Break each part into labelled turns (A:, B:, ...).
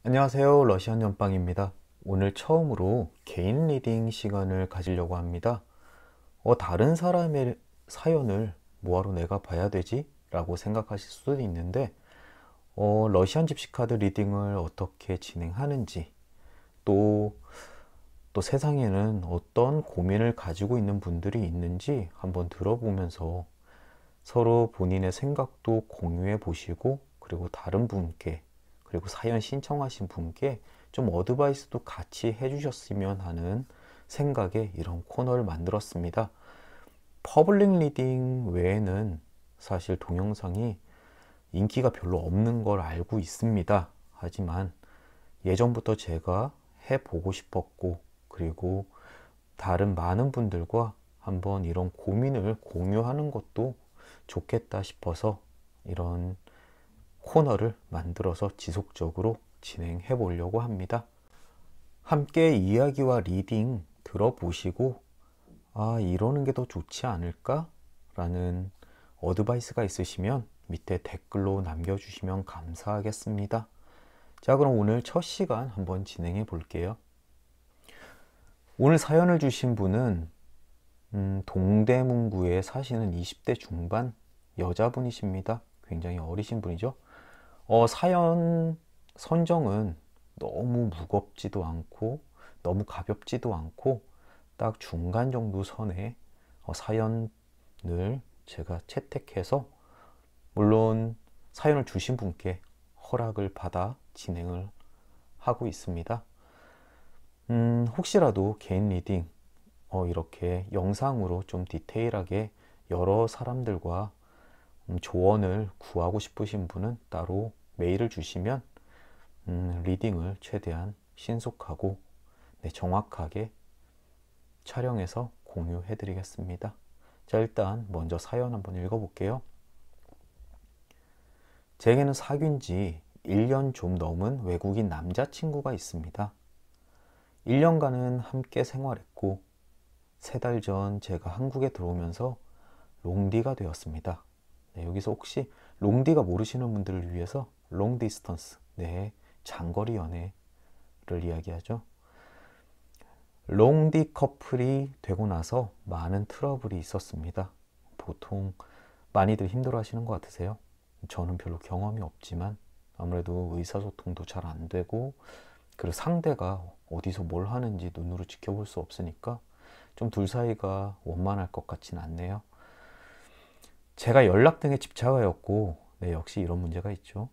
A: 안녕하세요. 러시안 연빵입니다. 오늘 처음으로 개인 리딩 시간을 가지려고 합니다. 다른 사람의 사연을 뭐하러 내가 봐야 되지? 라고 생각하실 수도 있는데, 러시안 집시 카드 리딩을 어떻게 진행하는지, 또, 또 세상에는 어떤 고민을 가지고 있는 분들이 있는지 한번 들어보면서 서로 본인의 생각도 공유해 보시고, 그리고 다른 분께, 그리고 사연 신청하신 분께 좀 어드바이스도 같이 해주셨으면 하는 생각에 이런 코너를 만들었습니다. 퍼블릭 리딩 외에는 사실 동영상이 인기가 별로 없는 걸 알고 있습니다. 하지만 예전부터 제가 해보고 싶었고, 그리고 다른 많은 분들과 한번 이런 고민을 공유하는 것도 좋겠다 싶어서 이런 코너를 만들어서 지속적으로 진행해 보려고 합니다. 함께 이야기와 리딩 들어보시고, 이러는 게 더 좋지 않을까? 라는 어드바이스가 있으시면 밑에 댓글로 남겨주시면 감사하겠습니다. 자, 그럼 오늘 첫 시간 한번 진행해 볼게요. 오늘 사연을 주신 분은 동대문구에 사시는 20대 중반 여자분이십니다. 굉장히 어리신 분이죠. 사연 선정은 너무 무겁지도 않고 너무 가볍지도 않고 딱 중간 정도 선의 사연을 제가 채택해서, 물론 사연을 주신 분께 허락을 받아 진행을 하고 있습니다. 혹시라도 개인 리딩 이렇게 영상으로 좀 디테일하게 여러 사람들과 조언을 구하고 싶으신 분은 따로 메일을 주시면 리딩을 최대한 신속하고 정확하게 촬영해서 공유해 드리겠습니다. 자, 일단 먼저 사연 한번 읽어볼게요. 제게는 사귄 지 1년 좀 넘은 외국인 남자친구가 있습니다. 1년간은 함께 생활했고 3달 전 제가 한국에 들어오면서 롱디가 되었습니다. 여기서 혹시 롱디가 모르시는 분들을 위해서 롱 디스턴스, 장거리 연애를 이야기하죠. 롱디 커플이 되고 나서 많은 트러블이 있었습니다. 보통 많이들 힘들어 하시는 것 같으세요? 저는 별로 경험이 없지만 아무래도 의사소통도 잘 안 되고, 그리고 상대가 어디서 뭘 하는지 눈으로 지켜볼 수 없으니까 좀 둘 사이가 원만할 것 같진 않네요. 제가 연락 등에 집착하였고, 역시 이런 문제가 있죠.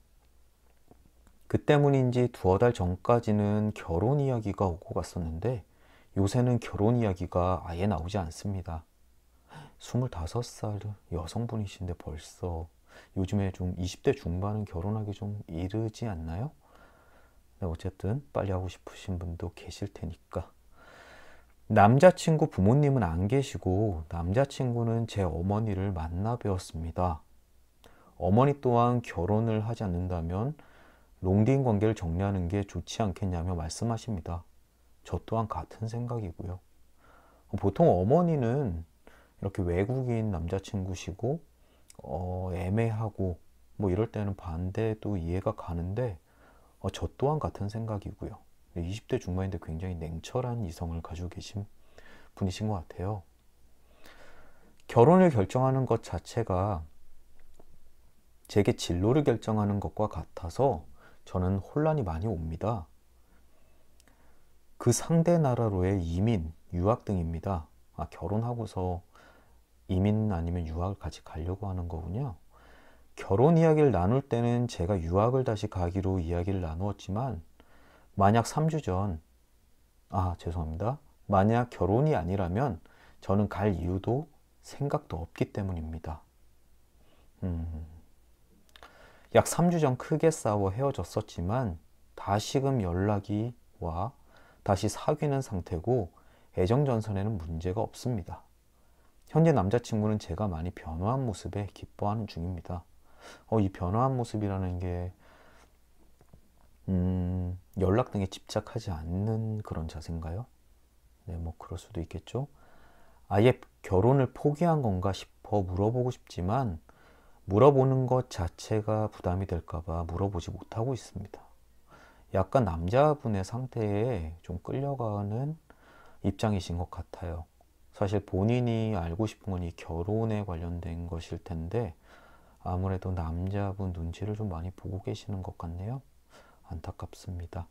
A: 그 때문인지 2달 전까지는 결혼 이야기가 오고 갔었는데 요새는 결혼 이야기가 아예 나오지 않습니다. 25살 여성분이신데 벌써 요즘에 좀 20대 중반은 결혼하기 좀 이르지 않나요? 어쨌든 빨리 하고 싶으신 분도 계실 테니까. 남자친구 부모님은 안 계시고 남자친구는 제 어머니를 만나 뵈었습니다. 어머니 또한 결혼을 하지 않는다면 롱디인 관계를 정리하는 게 좋지 않겠냐며 말씀하십니다. 저 또한 같은 생각이고요. 보통 어머니는 이렇게 외국인 남자친구시고 애매하고 뭐 이럴 때는 반대도 이해가 가는데, 저 또한 같은 생각이고요. 20대 중반인데 굉장히 냉철한 이성을 가지고 계신 분이신 것 같아요. 결혼을 결정하는 것 자체가 제게 진로를 결정하는 것과 같아서 저는 혼란이 많이 옵니다. 그 상대 나라로의 이민, 유학 등입니다. 결혼하고서 이민 아니면 유학을 같이 가려고 하는 거군요. 결혼 이야기를 나눌 때는 제가 유학을 다시 가기로 이야기를 나누었지만, 만약 3주 전, 죄송합니다. 만약 결혼이 아니라면 저는 갈 이유도 생각도 없기 때문입니다. 약 3주 전 크게 싸워 헤어졌었지만 다시금 연락이 와 다시 사귀는 상태고 애정전선에는 문제가 없습니다. 현재 남자친구는 제가 많이 변화한 모습에 기뻐하는 중입니다. 이 변화한 모습이라는 게 연락 등에 집착하지 않는 그런 자세인가요? 뭐 그럴 수도 있겠죠. 아예 결혼을 포기한 건가 싶어 물어보고 싶지만 물어보는 것 자체가 부담이 될까봐 물어보지 못하고 있습니다. 약간 남자분의 상태에 좀 끌려가는 입장이신 것 같아요. 사실 본인이 알고 싶은 건 이 결혼에 관련된 것일 텐데 아무래도 남자분 눈치를 좀 많이 보고 계시는 것 같네요. 안타깝습니다.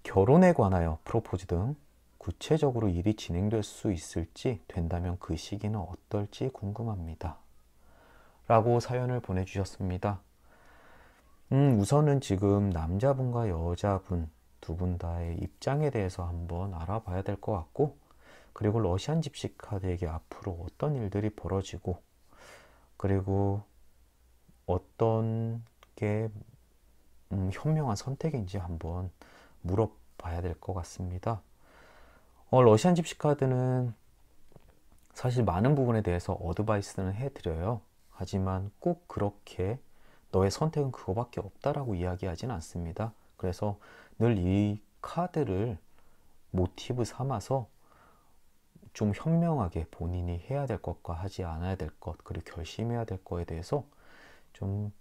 A: 결혼에 관하여 프로포즈 등 구체적으로 일이 진행될 수 있을지, 된다면 그 시기는 어떨지 궁금합니다. 라고 사연을 보내주셨습니다. 우선은 지금 남자분과 여자분 두 분 다의 입장에 대해서 한번 알아봐야 될 것 같고, 그리고 러시안 집시 카드에게 앞으로 어떤 일들이 벌어지고, 그리고 어떤 게 현명한 선택인지 한번 물어봐야 될 것 같습니다. 러시안 집시 카드는 사실 많은 부분에 대해서 어드바이스는 해드려요. 하지만 꼭 그렇게 너의 선택은 그거밖에 없다라고 이야기하진 않습니다. 그래서 늘 이 카드를 모티브 삼아서 좀 현명하게 본인이 해야 될 것과 하지 않아야 될 것, 그리고 결심해야 될 거에 대해서 좀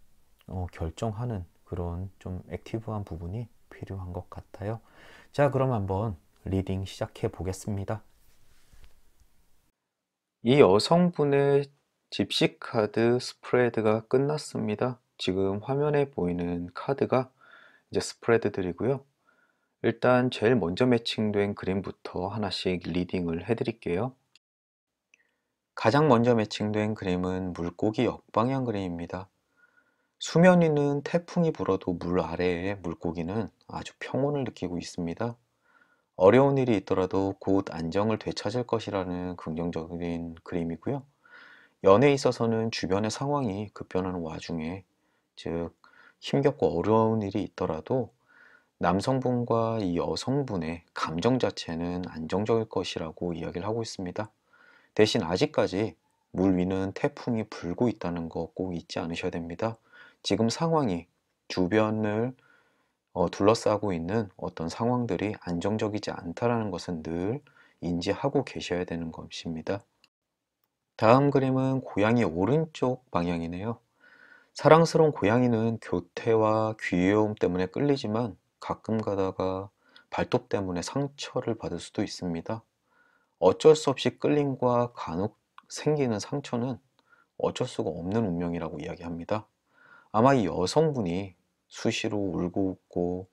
A: 결정하는 그런 좀 액티브한 부분이 필요한 것 같아요. 자, 그럼 한번 리딩 시작해 보겠습니다. 이 여성분의 집시 카드 스프레드가 끝났습니다. 지금 화면에 보이는 카드가 이제 스프레드들이고요. 일단 제일 먼저 매칭된 그림부터 하나씩 리딩을 해드릴게요. 가장 먼저 매칭된 그림은 물고기 역방향 그림입니다. 수면 위는 태풍이 불어도 물 아래의 물고기는 아주 평온을 느끼고 있습니다. 어려운 일이 있더라도 곧 안정을 되찾을 것이라는 긍정적인 그림이고요. 연애에 있어서는 주변의 상황이 급변하는 와중에, 즉 힘겹고 어려운 일이 있더라도 남성분과 이 여성분의 감정 자체는 안정적일 것이라고 이야기를 하고 있습니다. 대신 아직까지 물 위는 태풍이 불고 있다는 거 꼭 잊지 않으셔야 됩니다. 지금 상황이 주변을 둘러싸고 있는 어떤 상황들이 안정적이지 않다라는 것은 늘 인지하고 계셔야 되는 것입니다. 다음 그림은 고양이 오른쪽 방향이네요. 사랑스러운 고양이는 교태와 귀여움 때문에 끌리지만 가끔 가다가 발톱 때문에 상처를 받을 수도 있습니다. 어쩔 수 없이 끌림과 간혹 생기는 상처는 어쩔 수가 없는 운명이라고 이야기합니다. 아마 이 여성분이 수시로 울고 웃고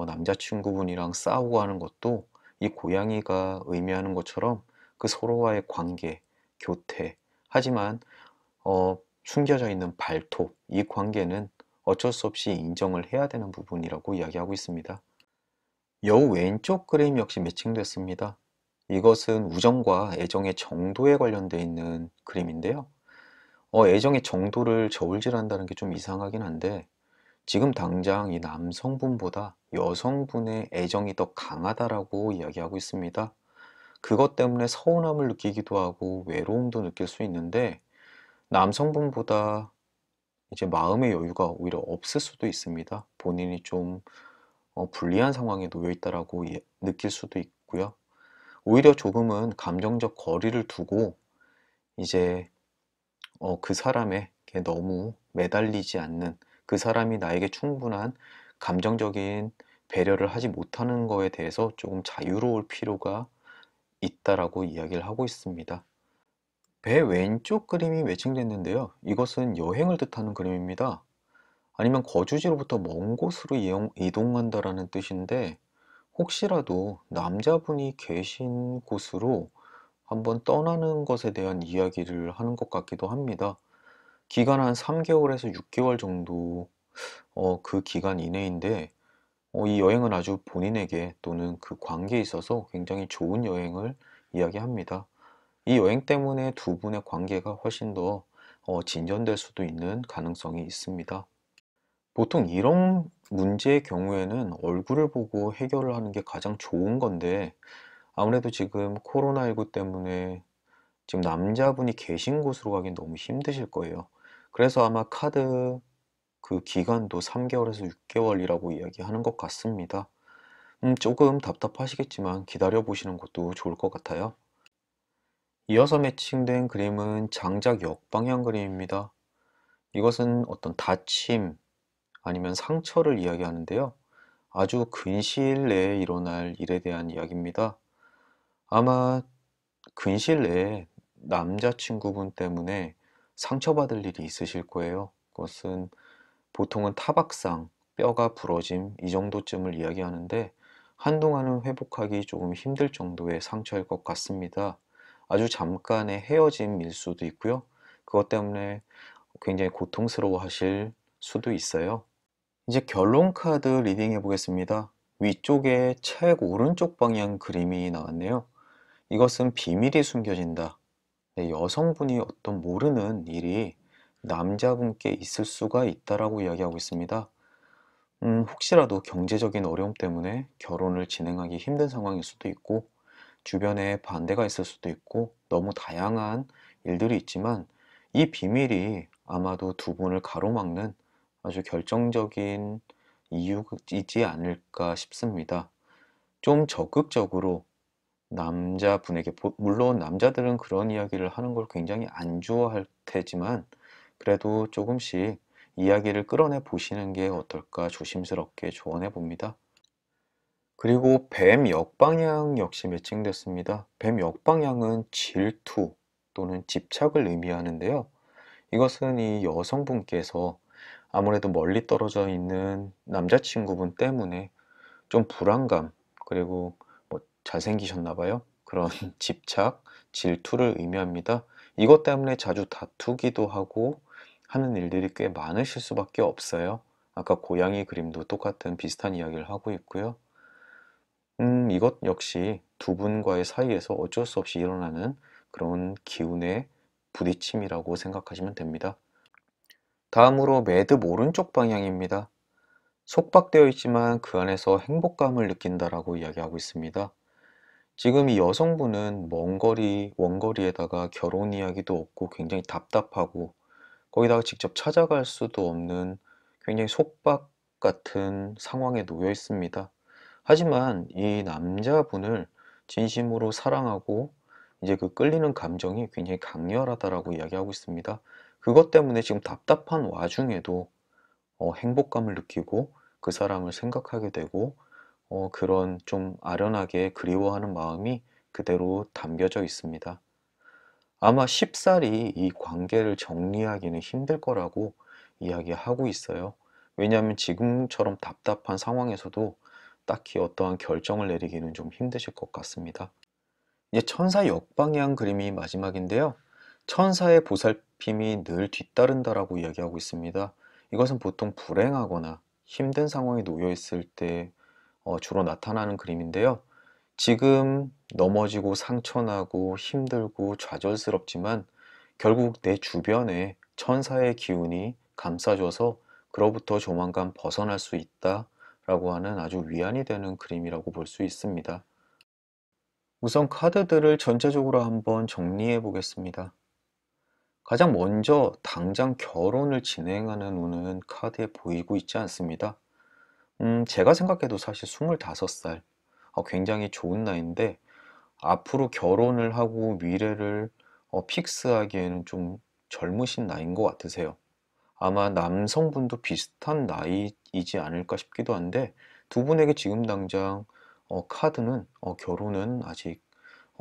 A: 남자친구분이랑 싸우고 하는 것도 이 고양이가 의미하는 것처럼 그 서로와의 관계, 교태, 하지만 숨겨져 있는 발톱, 이 관계는 어쩔 수 없이 인정을 해야 되는 부분이라고 이야기하고 있습니다. 여우 왼쪽 그림 역시 매칭됐습니다. 이것은 우정과 애정의 정도에 관련되어 있는 그림인데요. 애정의 정도를 저울질한다는 게 좀 이상하긴 한데, 지금 당장 이 남성분보다 여성분의 애정이 더 강하다라고 이야기하고 있습니다. 그것 때문에 서운함을 느끼기도 하고 외로움도 느낄 수 있는데, 남성분보다 이제 마음의 여유가 오히려 없을 수도 있습니다. 본인이 좀 불리한 상황에 놓여 있다라고 느낄 수도 있고요. 오히려 조금은 감정적 거리를 두고 이제 그 사람에게 너무 매달리지 않는, 그 사람이 나에게 충분한 감정적인 배려를 하지 못하는 거에 대해서 조금 자유로울 필요가 있다라고 이야기를 하고 있습니다. 배 왼쪽 그림이 매칭됐는데요. 이것은 여행을 뜻하는 그림입니다. 아니면 거주지로부터 먼 곳으로 이동한다라는 뜻인데, 혹시라도 남자분이 계신 곳으로 한번 떠나는 것에 대한 이야기를 하는 것 같기도 합니다. 기간 한 3개월에서 6개월 정도 그 기간 이내인데, 이 여행은 아주 본인에게 또는 그 관계에 있어서 굉장히 좋은 여행을 이야기합니다. 이 여행 때문에 두 분의 관계가 훨씬 더 진전될 수도 있는 가능성이 있습니다. 보통 이런 문제의 경우에는 얼굴을 보고 해결을 하는 게 가장 좋은 건데, 아무래도 지금 코로나19 때문에 지금 남자분이 계신 곳으로 가긴 너무 힘드실 거예요. 그래서 아마 카드 그 기간도 3개월에서 6개월이라고 이야기하는 것 같습니다. 조금 답답하시겠지만 기다려 보시는 것도 좋을 것 같아요. 이어서 매칭된 그림은 장작 역방향 그림입니다. 이것은 어떤 다침 아니면 상처를 이야기하는데요. 아주 근시일 내에 일어날 일에 대한 이야기입니다. 아마 근시일 내에 남자친구분 때문에 상처받을 일이 있으실 거예요. 그것은 보통은 타박상, 뼈가 부러짐 이 정도쯤을 이야기하는데 한동안은 회복하기 조금 힘들 정도의 상처일 것 같습니다. 아주 잠깐의 헤어짐일 수도 있고요. 그것 때문에 굉장히 고통스러워 하실 수도 있어요. 이제 결론 카드 리딩 해보겠습니다. 위쪽에 책 오른쪽 방향 그림이 나왔네요. 이것은 비밀이 숨겨진다. 네, 여성분이 어떤 모르는 일이 남자분께 있을 수가 있다라고 이야기하고 있습니다. 혹시라도 경제적인 어려움 때문에 결혼을 진행하기 힘든 상황일 수도 있고, 주변에 반대가 있을 수도 있고, 너무 다양한 일들이 있지만, 이 비밀이 아마도 두 분을 가로막는 아주 결정적인 이유이지 않을까 싶습니다. 좀 적극적으로 남자분에게, 물론 남자들은 그런 이야기를 하는 걸 굉장히 안 좋아할 테지만, 그래도 조금씩 이야기를 끌어내 보시는 게 어떨까 조심스럽게 조언해 봅니다. 그리고 뱀 역방향 역시 매칭됐습니다. 뱀 역방향은 질투 또는 집착을 의미하는데요. 이것은 이 여성분께서 아무래도 멀리 떨어져 있는 남자친구분 때문에 좀 불안감, 그리고 뭐 잘생기셨나 봐요. 그런 집착, 질투를 의미합니다. 이것 때문에 자주 다투기도 하고 하는 일들이 꽤 많으실 수밖에 없어요. 아까 고양이 그림도 똑같은 비슷한 이야기를 하고 있고요. 이것 역시 두 분과의 사이에서 어쩔 수 없이 일어나는 그런 기운의 부딪힘이라고 생각하시면 됩니다. 다음으로 매듭 오른쪽 방향입니다. 속박되어 있지만 그 안에서 행복감을 느낀다라고 이야기하고 있습니다. 지금 이 여성분은 원거리에다가 결혼 이야기도 없고 굉장히 답답하고 거기다가 직접 찾아갈 수도 없는 굉장히 속박 같은 상황에 놓여 있습니다. 하지만 이 남자분을 진심으로 사랑하고 이제 그 끌리는 감정이 굉장히 강렬하다라고 이야기하고 있습니다. 그것 때문에 지금 답답한 와중에도 행복감을 느끼고 그 사람을 생각하게 되고 그런 좀 아련하게 그리워하는 마음이 그대로 담겨져 있습니다. 아마 쉽사리 이 관계를 정리하기는 힘들 거라고 이야기하고 있어요. 왜냐하면 지금처럼 답답한 상황에서도 딱히 어떠한 결정을 내리기는 좀 힘드실 것 같습니다. 이제 천사 역방향 그림이 마지막인데요. 천사의 보살핌이 늘 뒤따른다라고 이야기하고 있습니다. 이것은 보통 불행하거나 힘든 상황에 놓여 있을 때 주로 나타나는 그림인데요. 지금 넘어지고 상처나고 힘들고 좌절스럽지만 결국 내 주변에 천사의 기운이 감싸줘서 그로부터 조만간 벗어날 수 있다라고 하는 아주 위안이 되는 그림이라고 볼 수 있습니다. 우선 카드들을 전체적으로 한번 정리해 보겠습니다. 가장 먼저 당장 결혼을 진행하는 운은 카드에 보이고 있지 않습니다. 제가 생각해도 사실 25살, 굉장히 좋은 나이인데 앞으로 결혼을 하고 미래를 픽스하기에는 좀 젊으신 나이인 것 같으세요. 아마 남성분도 비슷한 나이이지 않을까 싶기도 한데 두 분에게 지금 당장 카드는 결혼은 아직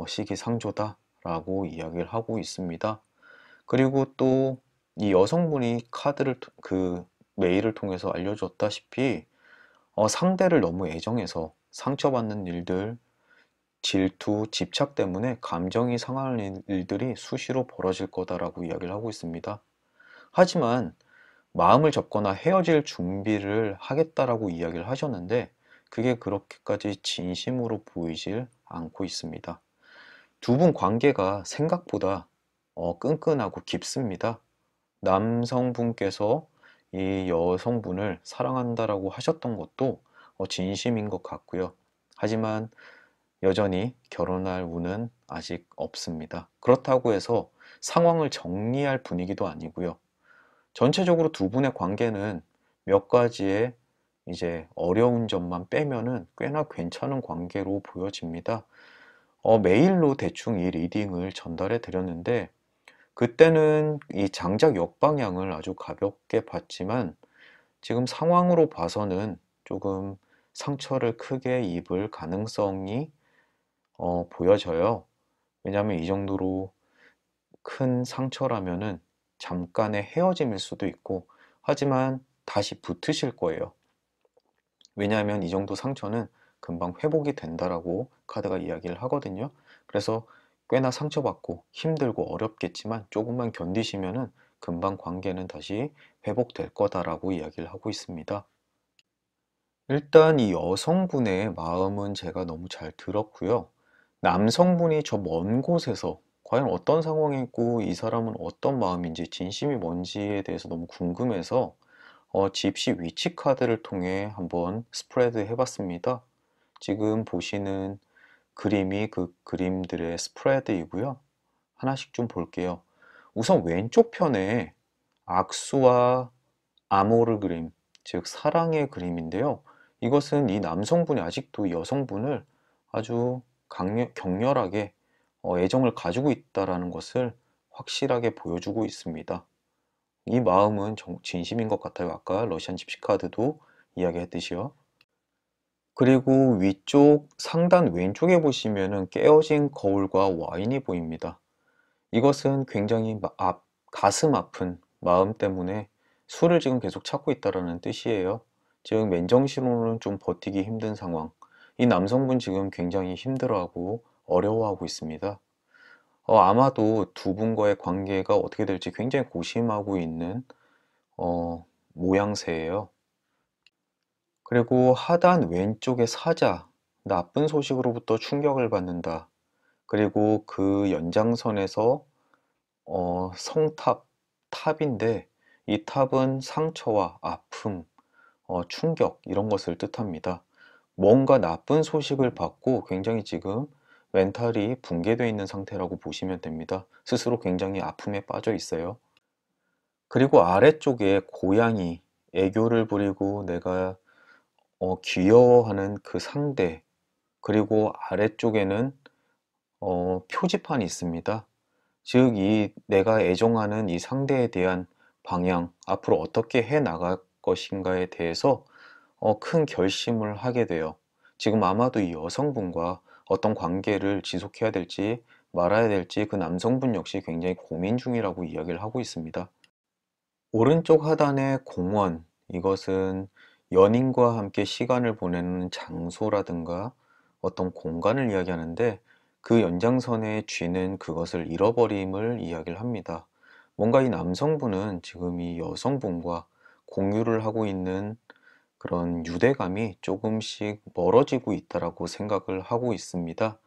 A: 시기상조다라고 이야기를 하고 있습니다. 그리고 또 이 여성분이 그 메일을 통해서 알려줬다시피 상대를 너무 애정해서 상처받는 일들, 질투, 집착 때문에 감정이 상하는 일들이 수시로 벌어질 거다라고 이야기를 하고 있습니다. 하지만 마음을 접거나 헤어질 준비를 하겠다라고 이야기를 하셨는데 그게 그렇게까지 진심으로 보이질 않고 있습니다. 두 분 관계가 생각보다 끈끈하고 깊습니다. 남성분께서 이 여성분을 사랑한다라고 하셨던 것도 진심인 것 같고요. 하지만 여전히 결혼할 운은 아직 없습니다. 그렇다고 해서 상황을 정리할 분위기도 아니고요. 전체적으로 두 분의 관계는 몇 가지의 이제 어려운 점만 빼면은 꽤나 괜찮은 관계로 보여집니다. 메일로 대충 이 리딩을 전달해 드렸는데 그때는 이 장작 역방향을 아주 가볍게 봤지만 지금 상황으로 봐서는 조금 상처를 크게 입을 가능성이 보여져요. 왜냐하면 이 정도로 큰 상처라면은 잠깐의 헤어짐일 수도 있고, 하지만 다시 붙으실 거예요. 왜냐하면 이 정도 상처는 금방 회복이 된다라고 카드가 이야기를 하거든요. 그래서 꽤나 상처받고 힘들고 어렵겠지만 조금만 견디시면은 금방 관계는 다시 회복될 거다라고 이야기를 하고 있습니다. 일단 이 여성분의 마음은 제가 너무 잘 들었고요. 남성분이 저 먼 곳에서 과연 어떤 상황에 있고 이 사람은 어떤 마음인지 진심이 뭔지에 대해서 너무 궁금해서 집시 위치 카드를 통해 한번 스프레드 해봤습니다. 지금 보시는 그림이 그 그림들의 스프레드이고요. 하나씩 좀 볼게요. 우선 왼쪽 편에 악수와 아모르 그림, 즉 사랑의 그림인데요. 이것은 이 남성분이 아직도 여성분을 아주 격렬하게 애정을 가지고 있다는 것을 확실하게 보여주고 있습니다. 이 마음은 진심인 것 같아요. 아까 러시안 집시 카드도 이야기했듯이요. 그리고 위쪽 상단 왼쪽에 보시면은 깨어진 거울과 와인이 보입니다. 이것은 굉장히 가슴 아픈 마음 때문에 술을 지금 계속 찾고 있다는 뜻이에요. 즉 맨정신으로는 좀 버티기 힘든 상황. 이 남성분 지금 굉장히 힘들어하고 어려워하고 있습니다. 아마도 두 분과의 관계가 어떻게 될지 굉장히 고심하고 있는 모양새예요. 그리고 하단 왼쪽의 사자, 나쁜 소식으로부터 충격을 받는다. 그리고 그 연장선에서 성탑, 탑인데 이 탑은 상처와 아픔, 충격 이런 것을 뜻합니다. 뭔가 나쁜 소식을 받고 굉장히 지금 멘탈이 붕괴되어 있는 상태라고 보시면 됩니다. 스스로 굉장히 아픔에 빠져 있어요. 그리고 아래쪽에 고양이, 애교를 부리고 내가 귀여워하는 그 상대, 그리고 아래쪽에는 표지판이 있습니다. 즉, 이 내가 애정하는 이 상대에 대한 방향, 앞으로 어떻게 해 나갈 것인가에 대해서 큰 결심을 하게 돼요. 지금 아마도 이 여성분과 어떤 관계를 지속해야 될지 말아야 될지 그 남성분 역시 굉장히 고민 중이라고 이야기를 하고 있습니다. 오른쪽 하단의 공원, 이것은 연인과 함께 시간을 보내는 장소라든가 어떤 공간을 이야기하는데 그 연장선에 쥐는 그것을 잃어버림을 이야기를 합니다. 뭔가 이 남성분은 지금 이 여성분과 공유를 하고 있는 그런 유대감이 조금씩 멀어지고 있다라고 생각을 하고 있습니다.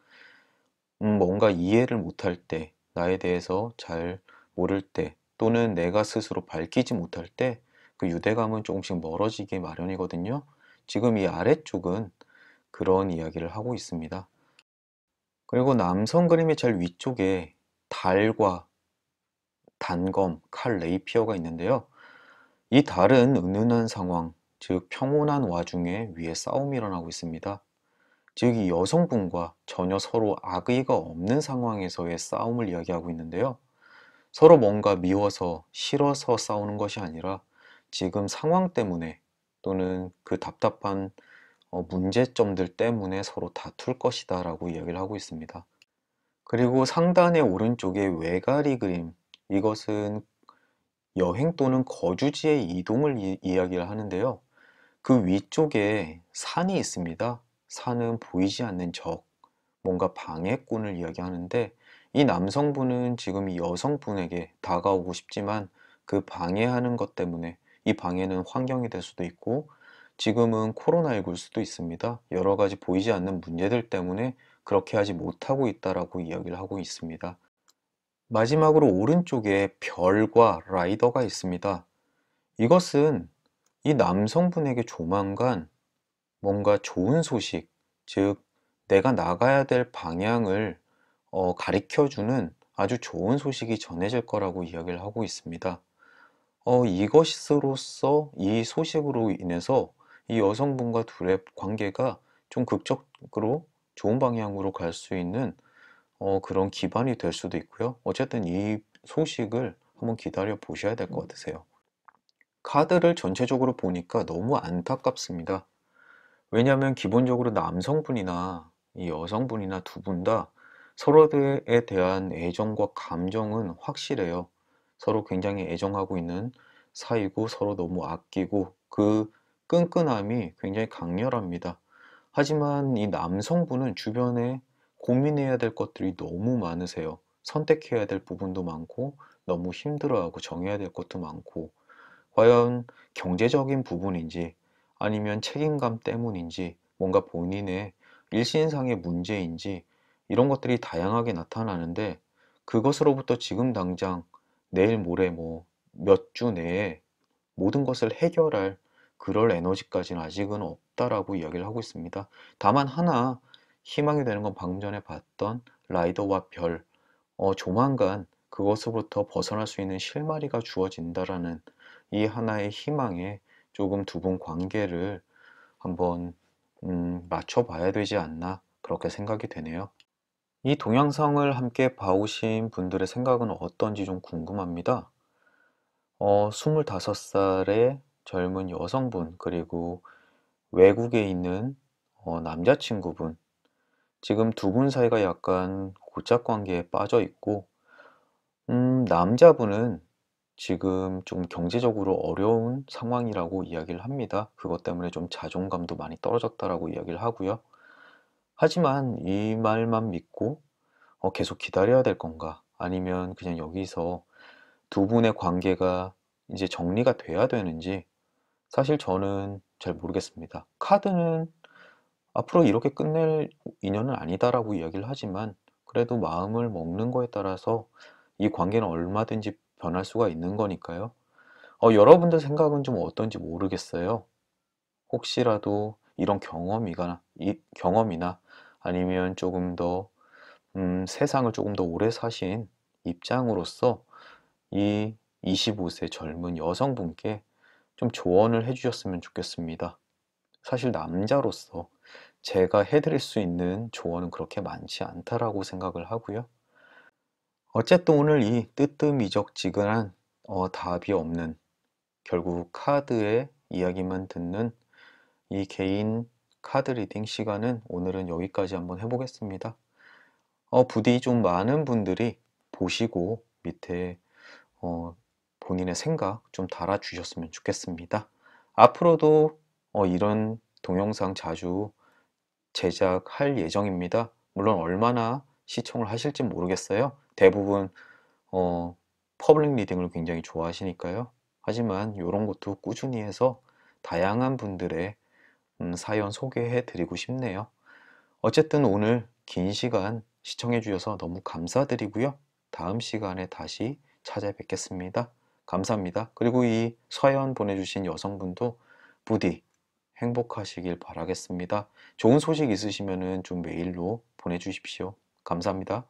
A: 뭔가 이해를 못할 때, 나에 대해서 잘 모를 때, 또는 내가 스스로 밝히지 못할 때, 그 유대감은 조금씩 멀어지기 마련이거든요. 지금 이 아래쪽은 그런 이야기를 하고 있습니다. 그리고 남성 그림의 제일 위쪽에 달과 단검, 칼, 레이피어가 있는데요. 이 달은 은은한 상황, 즉 평온한 와중에 위에 싸움이 일어나고 있습니다. 즉, 이 여성분과 전혀 서로 악의가 없는 상황에서의 싸움을 이야기하고 있는데요. 서로 뭔가 미워서, 싫어서 싸우는 것이 아니라 지금 상황 때문에 또는 그 답답한 문제점들 때문에 서로 다툴 것이다 라고 이야기를 하고 있습니다. 그리고 상단의 오른쪽에 외가리 그림, 이것은 여행 또는 거주지의 이동을 이야기를 하는데요. 그 위쪽에 산이 있습니다. 산은 보이지 않는 적, 뭔가 방해꾼을 이야기하는데 이 남성분은 지금 이 여성분에게 다가오고 싶지만 그 방해하는 것 때문에 이 방해는 환경이 될 수도 있고 지금은 코로나19일 수도 있습니다. 여러 가지 보이지 않는 문제들 때문에 그렇게 하지 못하고 있다라고 이야기를 하고 있습니다. 마지막으로 오른쪽에 별과 라이더가 있습니다. 이것은 이 남성분에게 조만간 뭔가 좋은 소식, 즉 내가 나가야 될 방향을 가리켜주는 아주 좋은 소식이 전해질 거라고 이야기를 하고 있습니다. 이것으로써 이 소식으로 인해서 이 여성분과 둘의 관계가 좀 극적으로 좋은 방향으로 갈 수 있는 그런 기반이 될 수도 있고요. 어쨌든 이 소식을 한번 기다려 보셔야 될 것 같으세요. 카드를 전체적으로 보니까 너무 안타깝습니다. 왜냐하면 기본적으로 남성분이나 이 여성분이나 두 분 다 서로에 대한 애정과 감정은 확실해요. 서로 굉장히 애정하고 있는 사이고 서로 너무 아끼고 그 끈끈함이 굉장히 강렬합니다. 하지만 이 남성분은 주변에 고민해야 될 것들이 너무 많으세요. 선택해야 될 부분도 많고 너무 힘들어하고 정해야 될 것도 많고 과연 경제적인 부분인지 아니면 책임감 때문인지 뭔가 본인의 일신상의 문제인지 이런 것들이 다양하게 나타나는데 그것으로부터 지금 당장 내일 모레 뭐 몇 주 내에 모든 것을 해결할 그럴 에너지까지는 아직은 없다라고 이야기를 하고 있습니다. 다만 하나 희망이 되는 건 방금 전에 봤던 라이더와 별, 조만간 그것으로부터 벗어날 수 있는 실마리가 주어진다라는 이 하나의 희망에 조금 두 분 관계를 한번 맞춰봐야 되지 않나 그렇게 생각이 되네요. 이 동영상을 함께 봐오신 분들의 생각은 어떤지 좀 궁금합니다. 25살의 젊은 여성분 그리고 외국에 있는 남자친구분 지금 두 분 사이가 약간 고착 관계에 빠져 있고 남자분은 지금 좀 경제적으로 어려운 상황이라고 이야기를 합니다. 그것 때문에 좀 자존감도 많이 떨어졌다라고 이야기를 하고요. 하지만 이 말만 믿고 계속 기다려야 될 건가? 아니면 그냥 여기서 두 분의 관계가 이제 정리가 돼야 되는지 사실 저는 잘 모르겠습니다. 카드는 앞으로 이렇게 끝낼 인연은 아니다라고 이야기를 하지만 그래도 마음을 먹는 거에 따라서 이 관계는 얼마든지 변할 수가 있는 거니까요. 여러분들 생각은 좀 어떤지 모르겠어요. 혹시라도 이런 경험이나 아니면 조금 더 세상을 조금 더 오래 사신 입장으로서 이 25세 젊은 여성분께 좀 조언을 해주셨으면 좋겠습니다. 사실 남자로서 제가 해드릴 수 있는 조언은 그렇게 많지 않다라고 생각을 하고요. 어쨌든 오늘 이 뜨뜻미적지근한 답이 없는 결국 카드의 이야기만 듣는 이 개인 카드 리딩 시간은 오늘은 여기까지 한번 해보겠습니다. 부디 좀 많은 분들이 보시고 밑에 어, 본인의 생각 좀 달아주셨으면 좋겠습니다. 앞으로도 이런 동영상 자주 제작할 예정입니다. 물론 얼마나 시청을 하실지 모르겠어요. 대부분 어, 퍼블릭 리딩을 굉장히 좋아하시니까요. 하지만 이런 것도 꾸준히 해서 다양한 분들의 사연 소개해 드리고 싶네요. 어쨌든 오늘 긴 시간 시청해 주셔서 너무 감사드리고요. 다음 시간에 다시 찾아뵙겠습니다. 감사합니다. 그리고 이 사연 보내주신 여성분도 부디 행복하시길 바라겠습니다. 좋은 소식 있으시면 좀 메일로 보내주십시오. 감사합니다.